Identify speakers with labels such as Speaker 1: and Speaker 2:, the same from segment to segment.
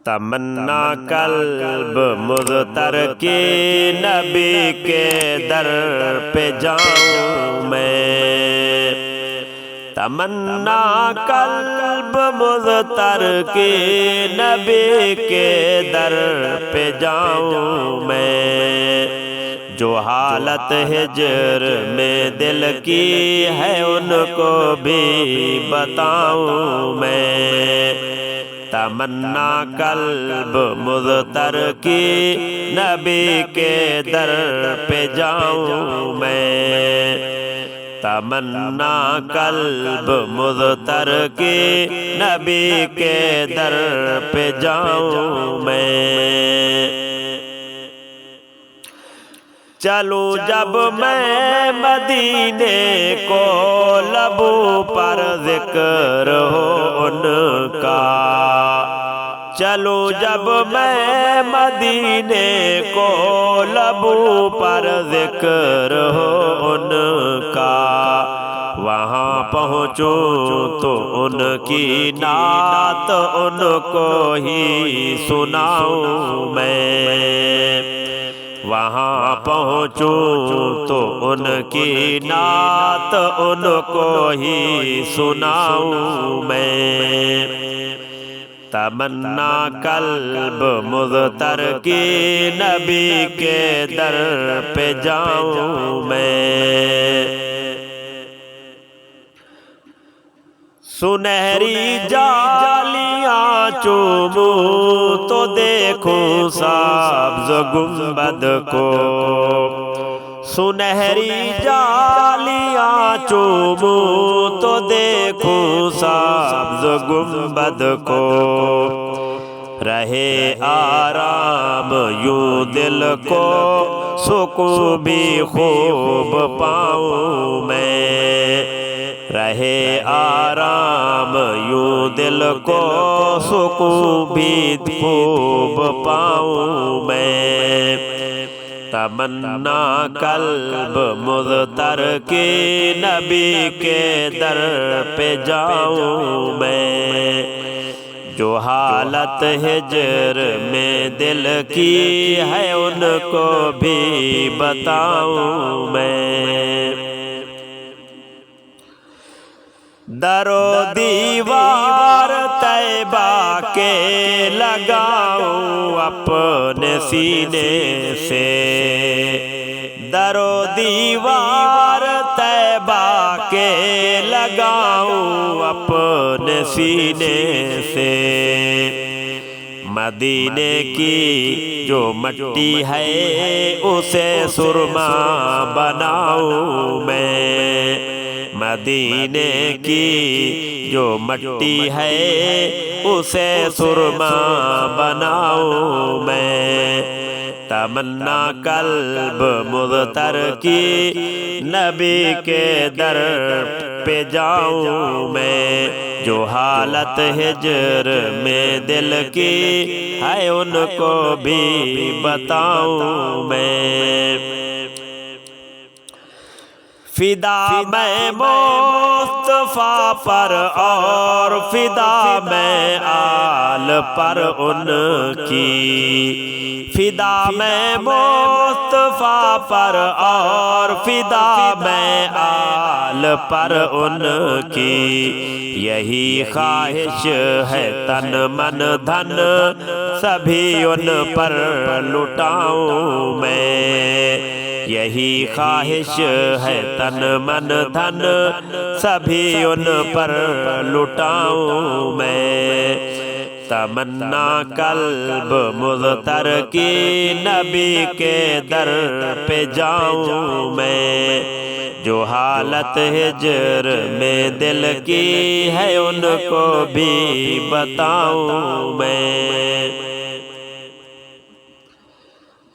Speaker 1: تمنا قلب مضطر کی نبی کے در پہ جاؤں میں، تمنا قلب مضطر کی نبی کے در پہ جاؤں میں، جو حالت ہجر میں دل کی ہے ان کو بھی بتاؤں میں، تمنا قلب مضطر کی نبی کے در پہ جاؤں میں، تمنا قلب مضطر کی نبی کے در پہ جاؤں میں۔ چلوں جب میں مدینے کو لبوں پر ذکر ہو ان کا، چلوں جب میں مدینے کو لبوں پر ذکر ہو ان کا، وہاں پہنچوں تو ان کی نعت ان کو ہی سناؤں میں، وہاں پہنچوں تو ان کی نعت ان کو ہی سناؤں میں، تمنا قلب مضطر کی نبی کے در پہ جاؤں میں۔ سنہری جالیاں چوموں تو دیکھوں سبز گنبد کو، سنہری جالیاں چوموں تو دیکھوں سبز گنبد کو، رہے آرام یوں دل کو سکون بھی خوب پاؤں میں، رہے آرام یوں دل کو سکون بھی خوب پاؤں میں، تمنا قلب مضطر کی نبی کے در پہ جاؤں میں، جو حالت ہجر میں دل کی ہے ان کو بھی بتاؤں میں، در و دیوار طیبہ کے لگاؤں اپنے سینے سے، در و دیوار طیبہ کے لگاؤں اپنے سینے سے، مدینے کی جو مٹی ہے اسے سرما بناؤں میں، مدینے کی جو مٹی ہے اسے سرما بناؤں میں، تمنا قلب مضطر کی نبی کے در پہ جاؤں میں، جو حالت ہجر میں دل کی ہے ان کو بھی بتاؤں میں، فدا میں مصطفیٰ پر اور فدا میں آل پر ان کی، فدا میں مصطفیٰ پر اور فدا میں آل پر ان کی، یہی خواہش ہے تن من دھن سبھی ان پر لٹاؤں میں، یہی خواہش ہے تن من دھن سبھی ان پر لٹاؤں میں، تمنا قلب مضطر کی نبی کے در پہ جاؤں میں، جو حالت ہجر میں دل کی ہے ان کو بھی بتاؤں میں،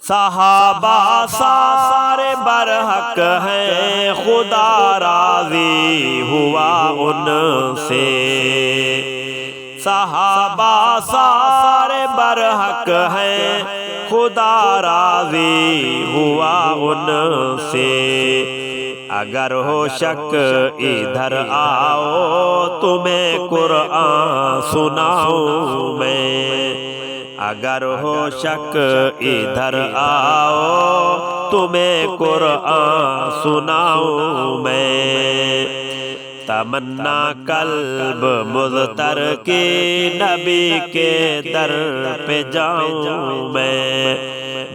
Speaker 1: صحابہ سارے برحق ہیں خدا راضی ہوا ان سے، صحابہ سارے برحق ہیں خدا راضی ہوا ان سے، اگر ہو شک ادھر آؤ تمہیں قرآن سناؤں میں، اگر ہو شک ادھر آؤ تمہیں قرآن سناؤں میں، تمنا قلب مضطر کی نبی کے در پہ جاؤں میں،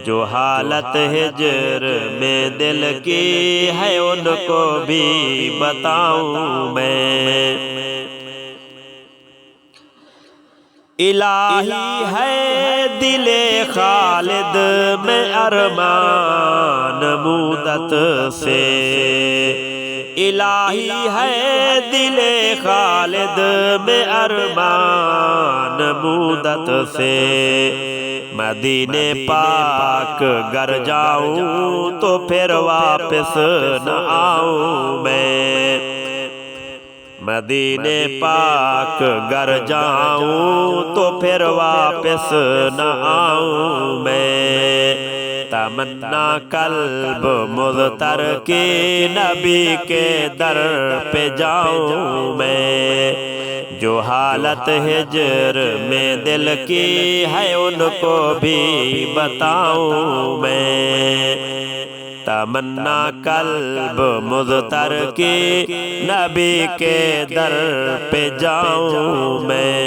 Speaker 1: جو حالت ہجر میں دل کی ہے ان کو بھی بتاؤں میں۔ الہی ہے دل خالد میں ارمان مدت سے، الہی ہے دل خالد میں ارمان مدت سے، مدینے پاک گر جاؤں تو پھر واپس نہ آؤں میں، مدینے پاک گر جاؤں تو پھر واپس نہ آؤں میں، تمنا قلب مضطر کی نبی کے در پہ جاؤں میں، جو حالت ہجر میں دل کی ہے ان کو بھی بتاؤں میں، تمنا قلب مضطر کی نبی کے در پہ جاؤں میں۔